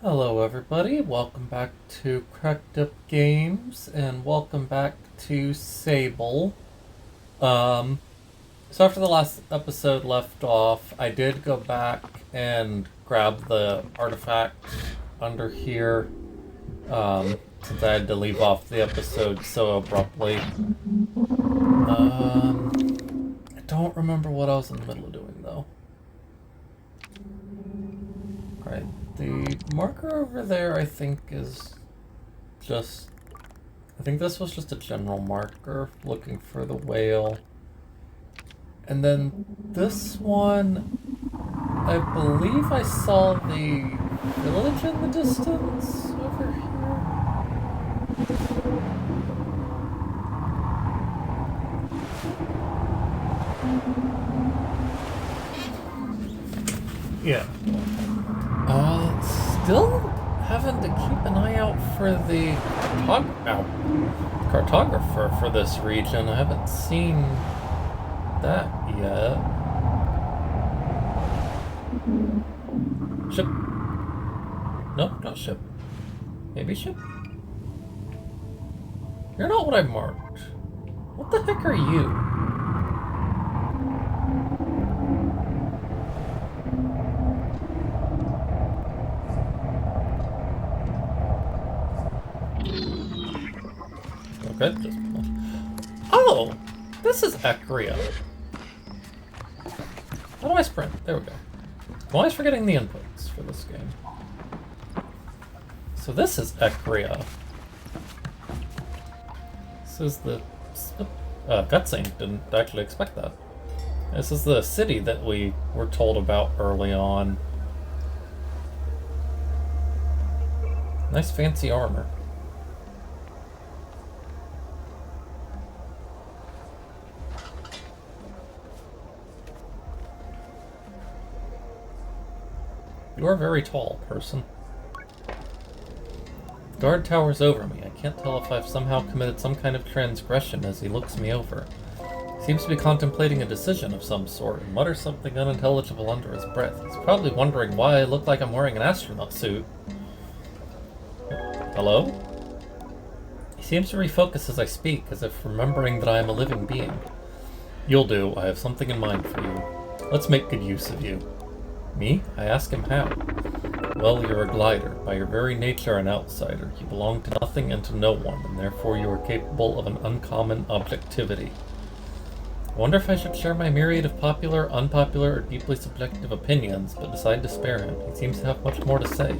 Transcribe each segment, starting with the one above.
Hello everybody, welcome back to Cracked Up Games, and welcome back to Sable. So after the last episode left off, I did go back and grab the artifact under here, since I had to leave off the episode so abruptly. I don't remember what I was in the middle of doing, though. Alright, the marker over there, I think, is just... I think this was just a general marker, looking for the whale. And then this one, I believe I saw the village in the distance over here. Yeah. Still having to keep an eye out for the cartographer for this region. I haven't seen that yet. Ship? No, not ship. Maybe ship? You're not what I marked. What the heck are you? Okay, just... Oh! This is Eccria. How do I sprint? There we go. I'm always forgetting the inputs for this game. So this is Eccria. This is the... cutscene. Didn't actually expect that. This is the city that we were told about early on. Nice fancy armor. You are very tall, person. The guard towers over me. I can't tell if I've somehow committed some kind of transgression as he looks me over. He seems to be contemplating a decision of some sort and mutters something unintelligible under his breath. He's probably wondering why I look like I'm wearing an astronaut suit. Hello? He seems to refocus as I speak, as if remembering that I am a living being. You'll do. I have something in mind for you. Let's make good use of you. Me? I ask him how. Well, you're a glider. By your very nature an outsider. You belong to nothing and to no one, and therefore you are capable of an uncommon objectivity. I wonder if I should share my myriad of popular, unpopular, or deeply subjective opinions, but decide to spare him. He seems to have much more to say.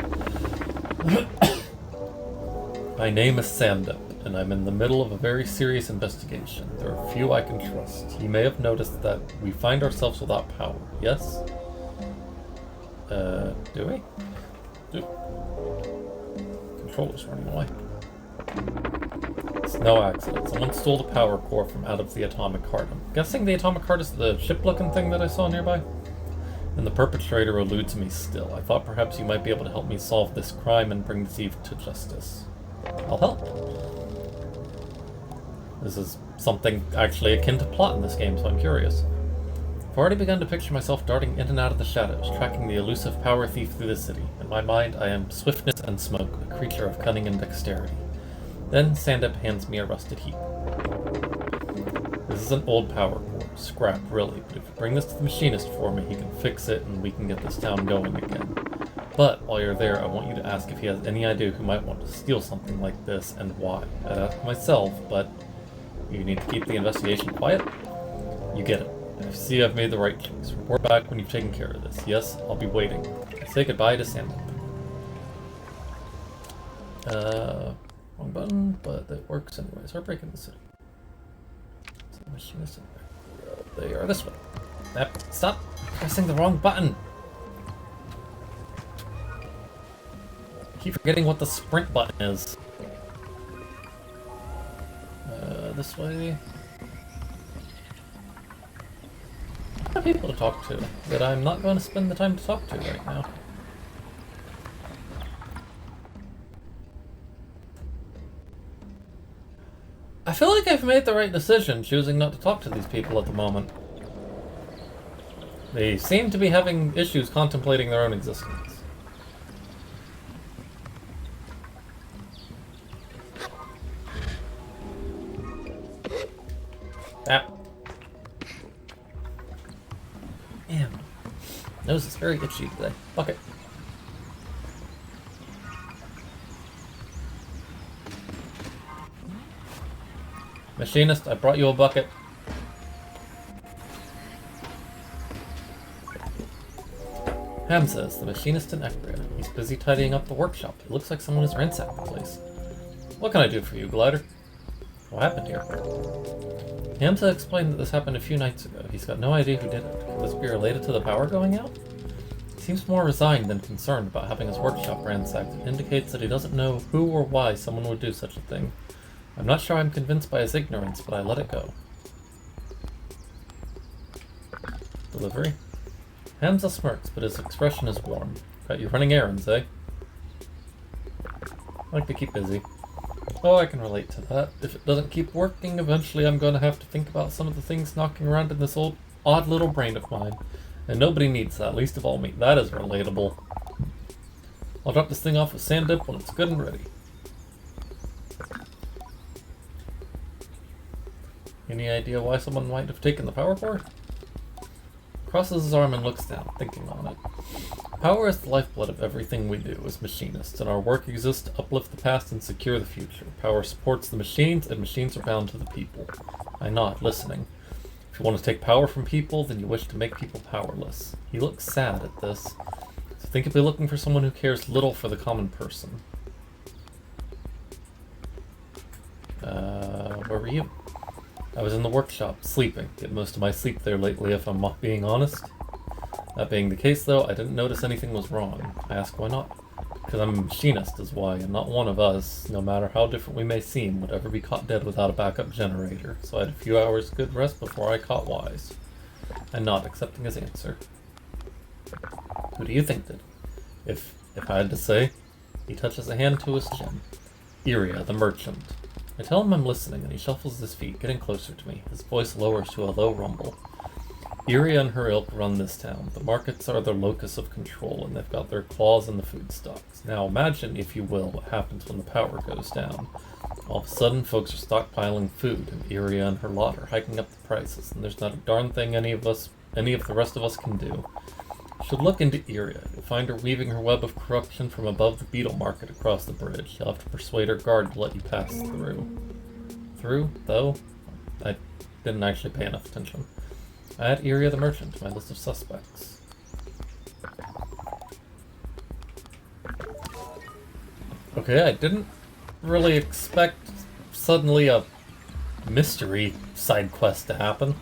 My name is Sable, and I'm in the middle of a very serious investigation. There are few I can trust. You may have noticed that we find ourselves without power, yes? Do we? Controller's running away. It's no accident. Someone stole the power core from out of the atomic heart. I'm guessing the atomic heart is the ship-looking thing that I saw nearby? And the perpetrator eludes me still. I thought perhaps you might be able to help me solve this crime and bring the thief to justice. I'll help. This is something actually akin to plot in this game, so I'm curious. I've already begun to picture myself darting in and out of the shadows, tracking the elusive power thief through the city. In my mind, I am swiftness and smoke, a creature of cunning and dexterity. Then Sandup hands me a rusted heap. This is an old power core, scrap really, but if you bring this to the machinist for me, he can fix it and we can get this town going again. But while you're there, I want you to ask if he has any idea who might want to steal something like this and why. I'd ask myself, but you need to keep the investigation quiet? You get it. I see I've made the right choice. Report back when you've taken care of this. Yes, I'll be waiting. Say goodbye to Sable. Wrong button, but it works anyways. Heartbreak in the city. They are this way. Stop pressing the wrong button! I keep forgetting what the sprint button is. This way. A lot of people to talk to that I'm not going to spend the time to talk to right now. I feel like I've made the right decision choosing not to talk to these people at the moment. They seem to be having issues contemplating their own existence. Ah. Man, nose is very itchy today. Bucket. Machinist, I brought you a bucket. Ham says, the machinist in Eccria. He's busy tidying up the workshop. It looks like someone has ransacked the place. What can I do for you, Glider? What happened here? Hamza explained that this happened a few nights ago. He's got no idea who did it. Could this be related to the power going out? He seems more resigned than concerned about having his workshop ransacked. It indicates that he doesn't know who or why someone would do such a thing. I'm not sure I'm convinced by his ignorance, but I let it go. Delivery? Hamza smirks, but his expression is warm. Got you running errands, eh? I like to keep busy. Oh, I can relate to that. If it doesn't keep working, eventually I'm going to have to think about some of the things knocking around in this odd little brain of mine. And nobody needs that, least of all me. That is relatable. I'll drop this thing off with sand dip when it's good and ready. Any idea why someone might have taken the power core? Crosses his arm and looks down, thinking on it. Power is the lifeblood of everything we do as machinists, and our work exists to uplift the past and secure the future. Power supports the machines, and machines are bound to the people. I nod, listening. If you want to take power from people, then you wish to make people powerless. He looks sad at this. So think you'll be looking for someone who cares little for the common person. Where were you? I was in the workshop, sleeping. Get most of my sleep there lately, if I'm not being honest. That being the case, though, I didn't notice anything was wrong. I ask why not. Because I'm a machinist is why, and not one of us, no matter how different we may seem, would ever be caught dead without a backup generator. So I had a few hours good rest before I caught wise. I nod, accepting his answer. Who do you think did? If I had to say, he touches a hand to his chin. Eccria, the merchant. I tell him I'm listening, and he shuffles his feet, getting closer to me. His voice lowers to a low rumble. Eccria and her ilk run this town. The markets are their locus of control, and they've got their claws in the food stocks. Now imagine, if you will, what happens when the power goes down. All of a sudden, folks are stockpiling food, and Eccria and her lot are hiking up the prices, and there's not a darn thing any of the rest of us can do. You should look into Eccria. You'll find her weaving her web of corruption from above the beetle market across the bridge. You'll have to persuade her guard to let you pass through. Through, though? I didn't actually pay enough attention. I add Eccria the merchant to my list of suspects. Okay, I didn't really expect suddenly a mystery side quest to happen.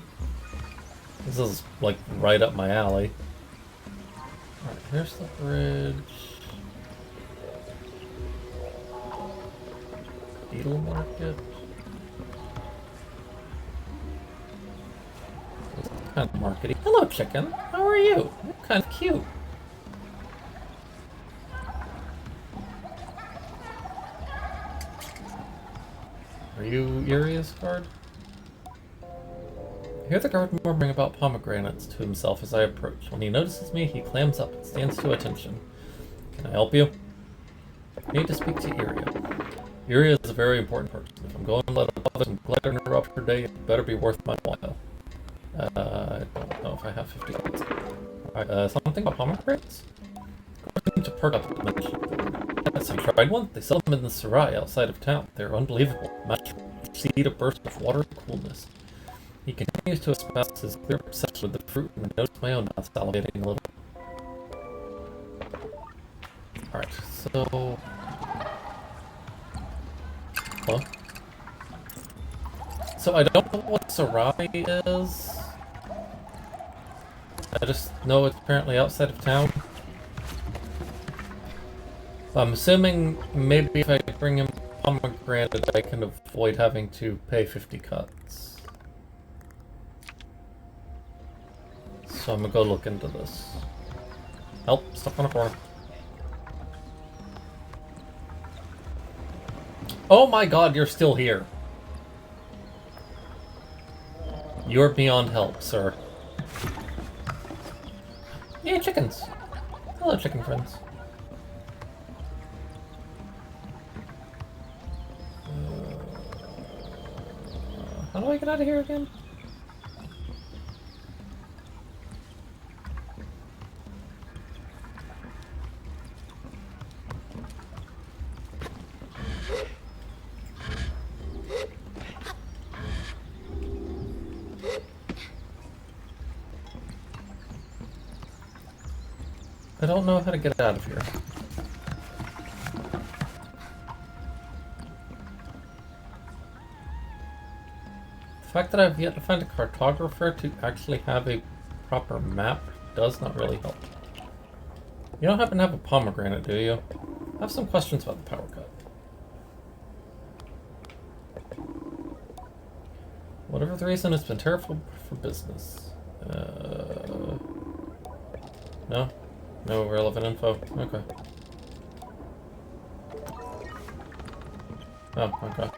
This is like right up my alley. Alright, here's the bridge. Beetle market. Kind of marketing. Hello, chicken. How are you? You're kind of cute. Are you Eccria's guard? I hear the guard murmuring about pomegranates to himself as I approach. When he notices me, he clams up and stands to attention. Can I help you? I need to speak to Eccria. Eccria is a very important person. If I'm going to let a bother and glitter interrupt her day, it better be worth my while. I don't know if I have 50 cards. Alright, something about pomegranates? According to perk up at the mention. Yes, have you tried one? They sell them in the Sarai outside of town. They're unbelievable. Match seed a burst of water and coolness. He continues to espouse his clear obsession with the fruit, and I notice my own mouth salivating a little. Alright, so... Huh? So I don't know what Sarai is. I just know it's apparently outside of town. I'm assuming maybe if I bring him pomegranate, I can avoid having to pay 50 cuts. So I'm gonna go look into this. Help, stop on a corner. Oh my god, you're still here. You're beyond help, sir. Yay, chickens! Hello, chicken friends. How do I get out of here again? don't know how to get out of here. The fact that I've yet to find a cartographer to actually have a proper map does not really help. You don't happen to have a pomegranate, do you? I have some questions about the power cut. Whatever the reason, it's been terrible for business. No? No relevant info? Okay. Oh, okay.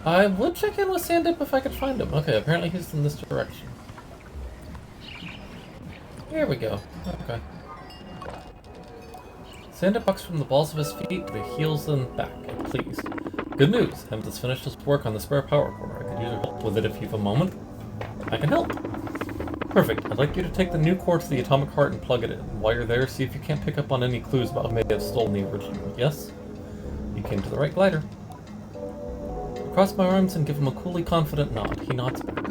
I would check in with Sandip if I could find him. Okay, apparently he's in this direction. Here we go. Okay. Sandip walks from the balls of his feet to the heels and back, please. Good news! Hems has finished his work on the spare power core. I could use your help with it if you've a moment. I can help. Perfect. I'd like you to take the new core to the atomic heart and plug it in. While you're there, see if you can't pick up on any clues about who may have stolen the original. Yes? You came to the right glider. I cross my arms and give him a coolly confident nod. He nods back.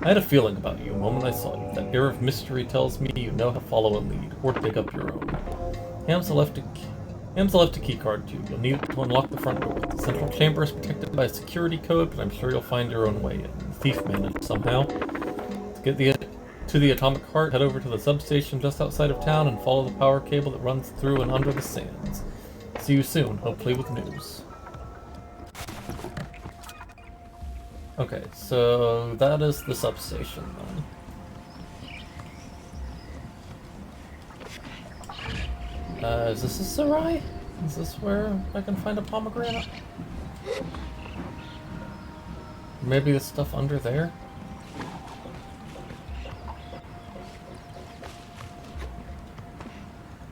I had a feeling about you the moment I saw you. That air of mystery tells me you know how to follow a lead, or dig up your own. Hamza left a keycard to you. You'll need it to unlock the front door. The central chamber is protected by a security code, but I'm sure you'll find your own way in. The thief managed somehow. To get to the atomic heart, head over to the substation just outside of town and follow the power cable that runs through and under the sands. See you soon, hopefully with news. Okay, so that is the substation then. Is this a Sarai? Is this where I can find a pomegranate? Maybe the stuff under there?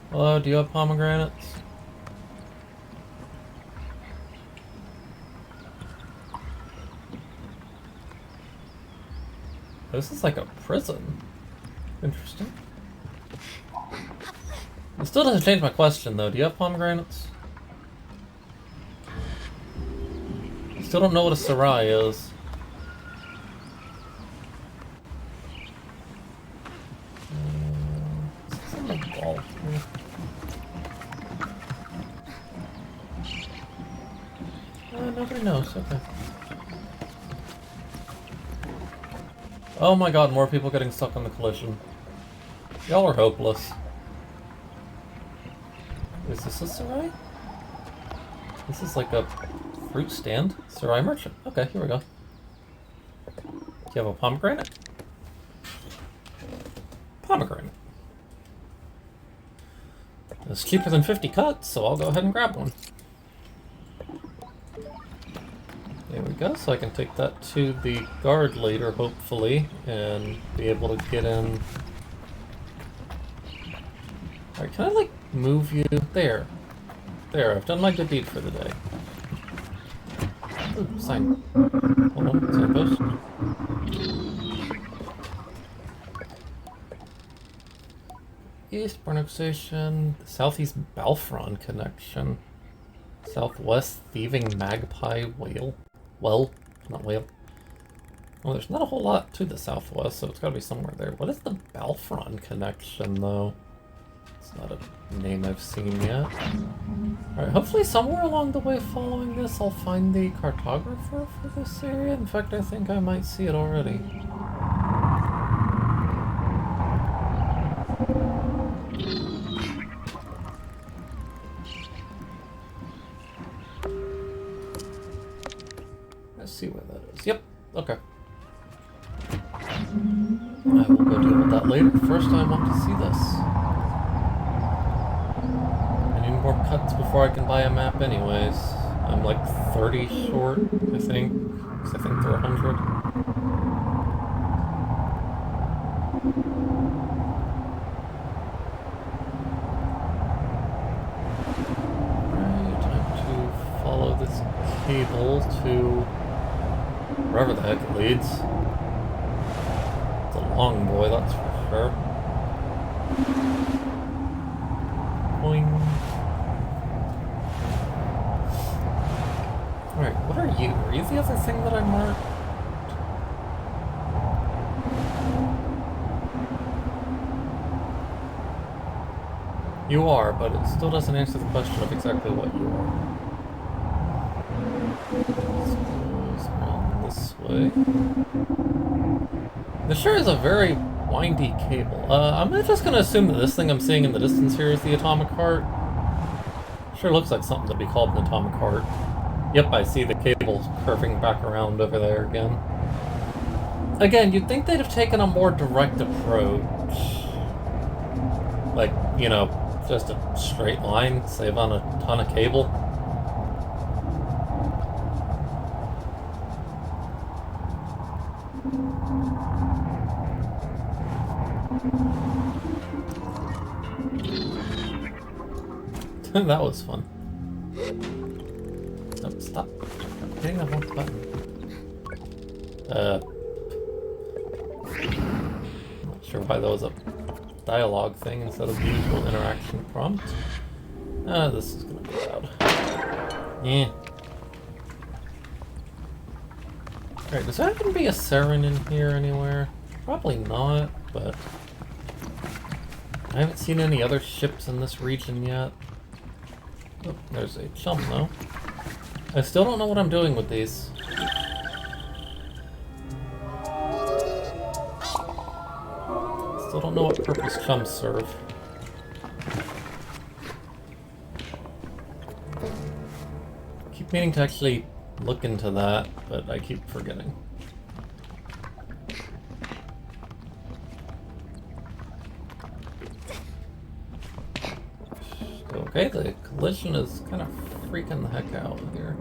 Hello, do you have pomegranates? This is like a prison. Interesting. It still doesn't change my question, though. Do you have pomegranates? I still don't know what a Sarai is. It's on the wall here. Nobody knows. Okay. Oh my god, more people getting stuck on the collision. Y'all are hopeless. Is this a Sarai? This is like a fruit stand? Sarai merchant. Okay, here we go. Do you have a pomegranate? Pomegranate. It's cheaper than 50 cuts, so I'll go ahead and grab one. There we go, so I can take that to the guard later, hopefully, and be able to get in. Alright, can I, like, move you? There. There, I've done my good deed for the day. Ooh, sign. Hold on, signpost. East Barnoak Station, Southeast Balfron connection. Southwest Thieving Magpie Whale. Well, not whale. Well, there's not a whole lot to the southwest, so it's gotta be somewhere there. What is the Balfron connection, though? It's not a name I've seen yet. Alright, hopefully somewhere along the way following this, I'll find the cartographer for this area. In fact, I think I might see it already. Let's see where that is. Yep, okay. I will go deal with that later. First, I want to see this. I need more cuts before I can buy a map anyways. I'm like 30 short, I think. Because I think they're 100. Right, time to follow this cable to wherever the heck it leads. It's a long boy, that's for sure. Boing. Alright, what are you? Are you the other thing that I marked? You are, but it still doesn't answer the question of exactly what you are. Let's go around this way. This sure is a very windy cable. I'm just gonna assume that this thing I'm seeing in the distance here is the atomic heart. Sure looks like something to be called an atomic heart. Yep, I see the cable curving back around over there again. Again, you'd think they'd have taken a more direct approach. Like, you know, just a straight line, save on a ton of cable. That was fun. Nope, stop. Hitting that one button. Not sure why that was a dialogue thing instead of the usual interaction prompt. This is gonna be loud. Yeah. Alright, does there happen to be a Saren in here anywhere? Probably not, but I haven't seen any other ships in this region yet. Oh, there's a chum though. I still don't know what I'm doing with these. Still don't know what purpose chums serve. Keep meaning to actually look into that, but I keep forgetting. Okay, the collision is kind of freaking the heck out here.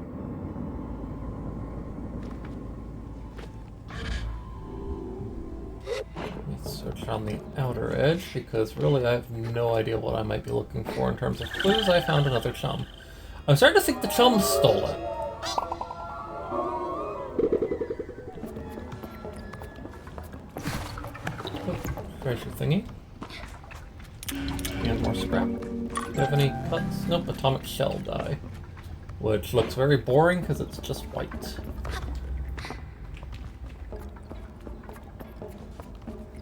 Let's search on the outer edge, because really I have no idea what I might be looking for in terms of clues. I found another chum. I'm starting to think the chum stole it. Treasure thingy. And more scrap. Do you have any cuts? Nope, atomic shell die. Which looks very boring because it's just white.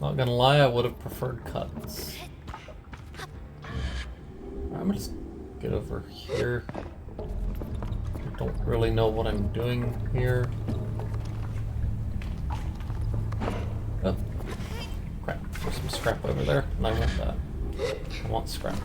Not gonna lie, I would have preferred cuts. I'm gonna just get over here. I don't really know what I'm doing here. Oh, crap. There's some scrap over there, and I want that. I want scrap.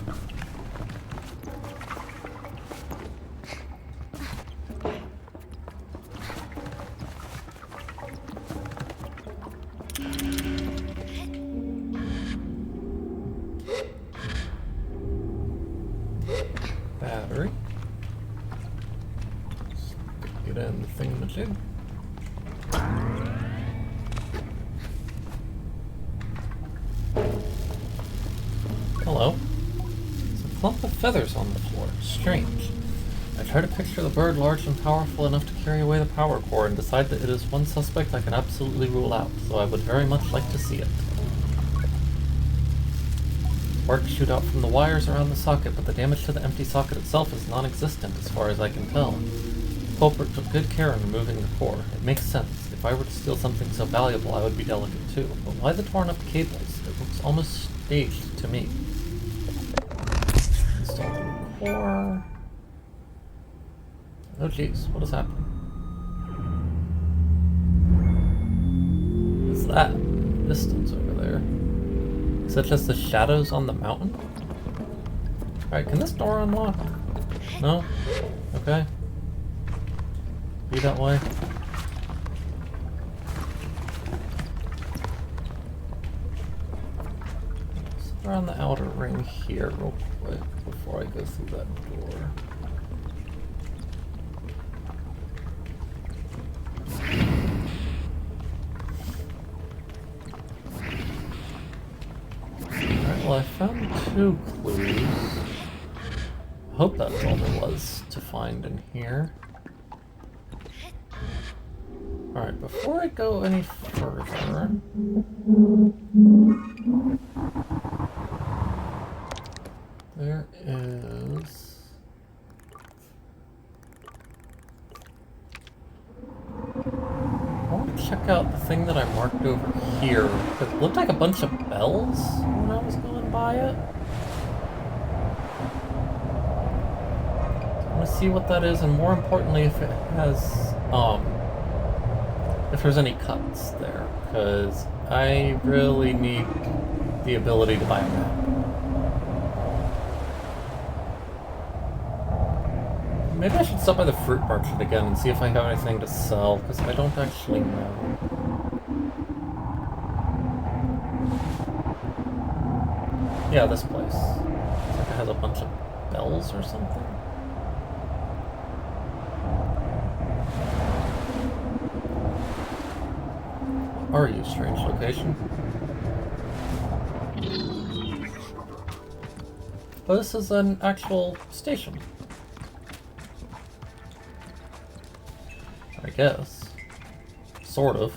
Battery. Stick it in the thingamajig. Hello. There's a clump of feathers on the floor. Strange. I try to picture the bird large and powerful enough to carry away the power core and decide that it is one suspect I can absolutely rule out, so I would very much like to see it. Sparks shoot out from the wires around the socket, but the damage to the empty socket itself is non-existent as far as I can tell. The culprit took good care in removing the core. It makes sense. If I were to steal something so valuable, I would be delicate too. But why the torn up cables? It looks almost staged to me. Install the core. Oh jeez, what is happening? What's that? Distance over there. Is that just the shadows on the mountain? Alright, can this door unlock? No? Okay. Be that way. Let's around the outer ring here real quick before I go through that door. Well, I found 2 clues. I hope that's all there was to find in here. Alright, before I go any further... There is... I want to check out the thing that I marked over here, because it looked like a bunch of bells when I was going by it. see what that is, and more importantly, if it has, if there's any cuts there, because I really need the ability to buy a map. Maybe I should stop by the fruit market again and see if I have anything to sell, because I don't actually know. Yeah, this place. Looks like it has a bunch of bells or something. What are you, strange location? Oh, this is an actual station. I guess. Sort of.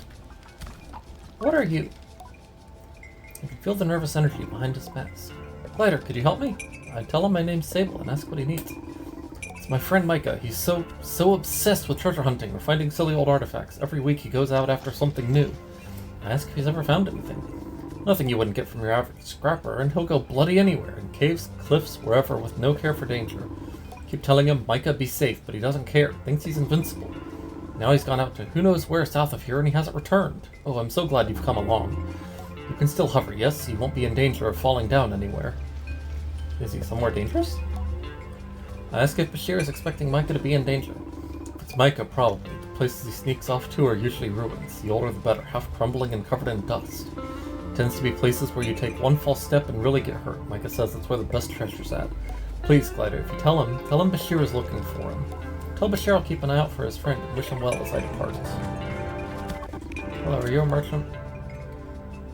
What are you? I can feel the nervous energy behind his mask. Glider, could you help me? I tell him my name's Sable and ask what he needs. It's my friend Micah. He's so obsessed with treasure hunting or finding silly old artifacts. Every week he goes out after something new. I ask if he's ever found anything. Nothing you wouldn't get from your average scrapper, and he'll go bloody anywhere, in caves, cliffs, wherever, with no care for danger. Keep telling him, Micah, be safe, but he doesn't care. Thinks he's invincible. Now he's gone out to who knows where south of here, and he hasn't returned. Oh, I'm so glad you've come along. You can still hover, yes? You won't be in danger of falling down anywhere. Is he somewhere dangerous? I ask if Bashir is expecting Micah to be in danger. If it's Micah, probably. The places he sneaks off to are usually ruins. The older the better, half crumbling and covered in dust. It tends to be places where you take one false step and really get hurt. Micah says that's where the best treasure's at. Please, Glider, if you tell him Bashir is looking for him. Tell Bashir I'll keep an eye out for his friend and wish him well as I depart. Hello, are you a merchant?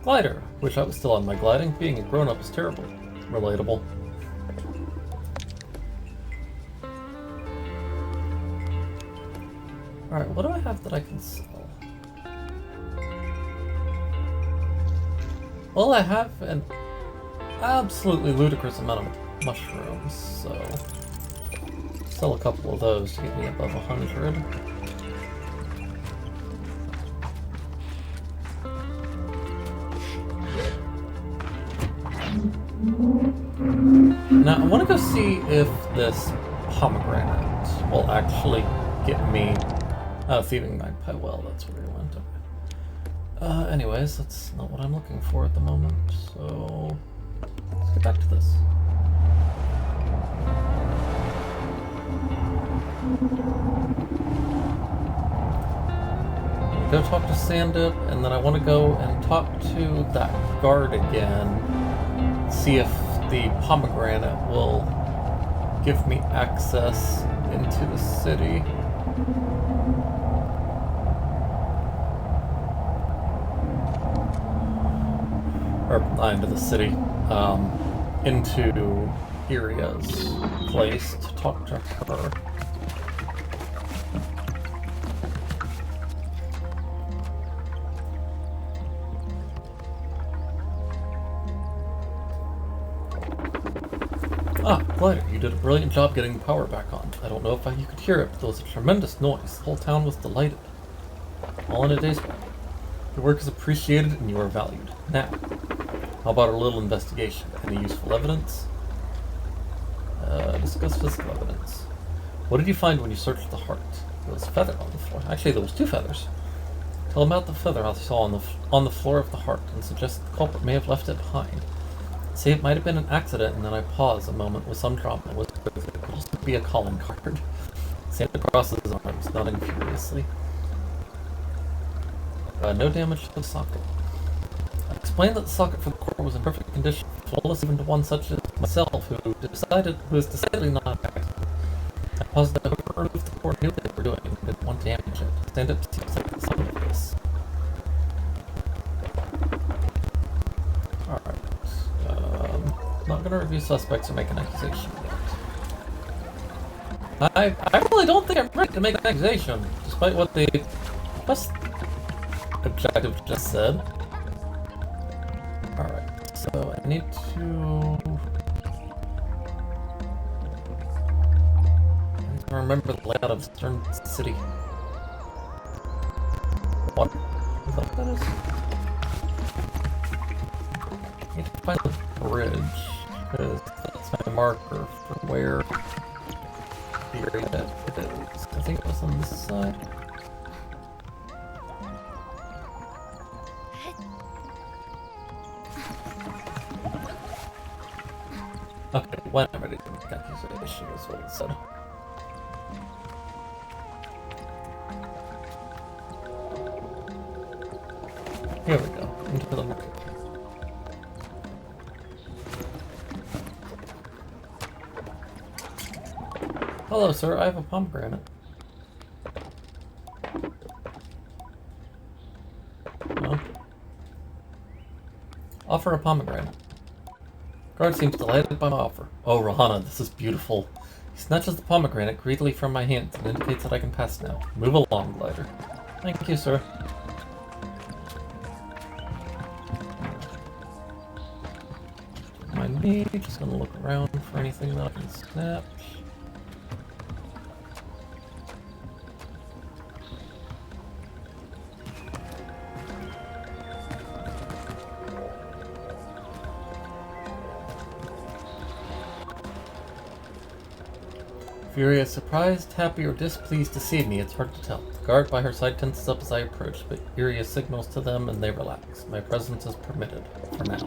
Glider! Wish I was still on my gliding. Being a grown-up is terrible. Relatable. Alright, what do I have that I can sell? Well, I have an absolutely ludicrous amount of mushrooms, so sell a couple of those to get me above 100. Now, I want to go see if this pomegranate will actually get me... Thieving Magpie Well, that's where we went. Anyways, that's not what I'm looking for at the moment, so... let's get back to this. Go talk to Sandip, and then I want to go and talk to that guard again. See if the pomegranate will give me access into the city. Or not into the city, into Eccria's place to talk to her. Ah, Glider, you did a brilliant job getting the power back on. I don't know if you could hear it, but there was a tremendous noise. The whole town was delighted. All in a day's work. Your work is appreciated and you are valued. Now, how about a little investigation? Any useful evidence? Discuss physical evidence. What did you find when you searched the heart? There was a feather on the floor. Actually, there was 2 feathers. Tell about the feather I saw on the floor of the heart and suggest the culprit may have left it behind. Say it might have been an accident, and then I pause a moment with some drama. It could just be a calling card. Santa crosses his arms, nodding furiously. No damage to the socket. I explained that the socket for the core was in perfect condition, flawless even to one such as myself, who is decidedly not an accident. I paused that whoever removed the core knew what they were doing and didn't want to damage it. Stand up seems like the sound of this. Alright. Not gonna review suspects or make an accusation yet. I really don't think I'm ready to make an accusation, despite what the objective just said. Alright, so I need to remember the layout of Stern City. What? Is that what that is? I need to find the bridge, because that's my marker for where theory that it is. I think it was on this side. Okay, when I'm ready to make accusation is what it said. Here we go, into the market. Hello, sir, I have a pomegranate. No? Offer a pomegranate. Guard seems delighted by my offer. Oh, Rahana, this is beautiful. He snatches the pomegranate greedily from my hands and indicates that I can pass now. Move along, glider. Thank you, sir. Mind me, just gonna look around for anything that I can snatch. If Eccria is surprised, happy, or displeased to see me, it's hard to tell. The guard by her side tenses up as I approach, but Eccria signals to them and they relax. My presence is permitted, for now.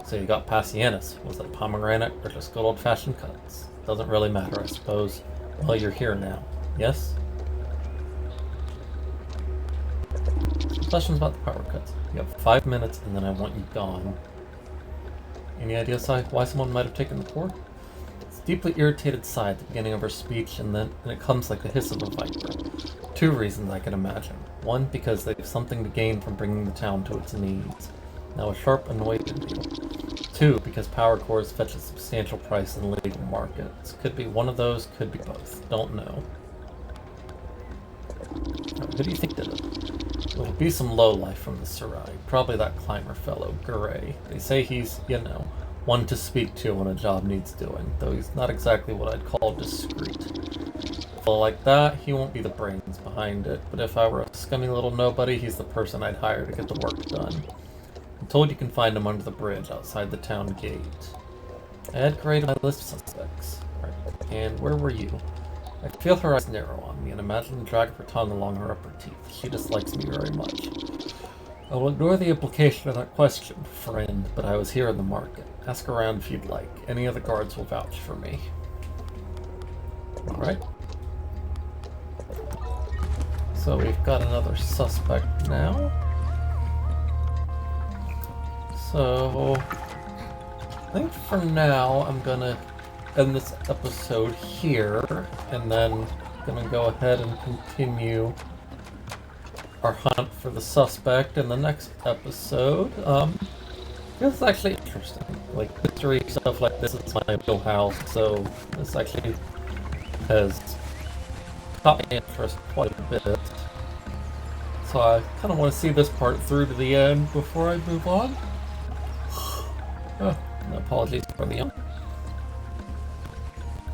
So you got Passianus. Was it a pomegranate or just good old-fashioned cuts? Doesn't really matter, I suppose. Well, you're here now. Yes? Some questions about the power cuts. You have 5 minutes and then I want you gone. Any ideas why someone might have taken the cord? Deeply irritated sigh at the beginning of her speech, and it comes like the hiss of a viper. 2 reasons I can imagine. 1, because they have something to gain from bringing the town to its knees. Now a sharp, annoyed deal. 2, because power cores fetch a substantial price in legal markets. Could be one of those, could be both. Don't know. Who do you think did it? It'll be some lowlife from the Sarai. Probably that climber fellow, Gray. They say he's, one to speak to when a job needs doing, though he's not exactly what I'd call discreet. Well, like that, he won't be the brains behind it, but if I were a scummy little nobody, he's the person I'd hire to get the work done. I'm told you can find him under the bridge outside the town gate. Add Gray to my list of suspects. Right. And where were you? I feel her eyes narrow on me and imagine the drag of her tongue along her upper teeth. She dislikes me very much. I will ignore the implication of that question, friend, but I was here in the market. Ask around if you'd like. Any of the guards will vouch for me. Alright. So we've got another suspect now. So I think for now I'm gonna end this episode here, and then gonna go ahead and continue our hunt for the suspect in the next episode. This is actually interesting. Like, mystery stuff like this is my wheelhouse, so this actually has caught my interest quite a bit. So I kind of want to see this part through to the end before I move on. Apologies for the yawn.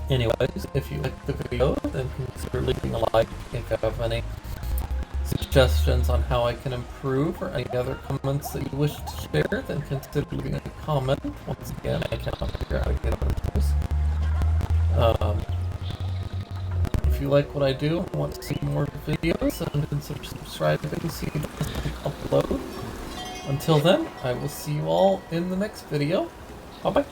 Anyways, if you like the video, then consider leaving a like. If you have any suggestions on how I can improve or any other comments that you wish to share, then consider leaving a comment. Once again, I cannot figure out how to get on this. If you like what I do and want to see more videos, then consider subscribing so you don't miss the upload. Until then, I will see you all in the next video. Bye-bye.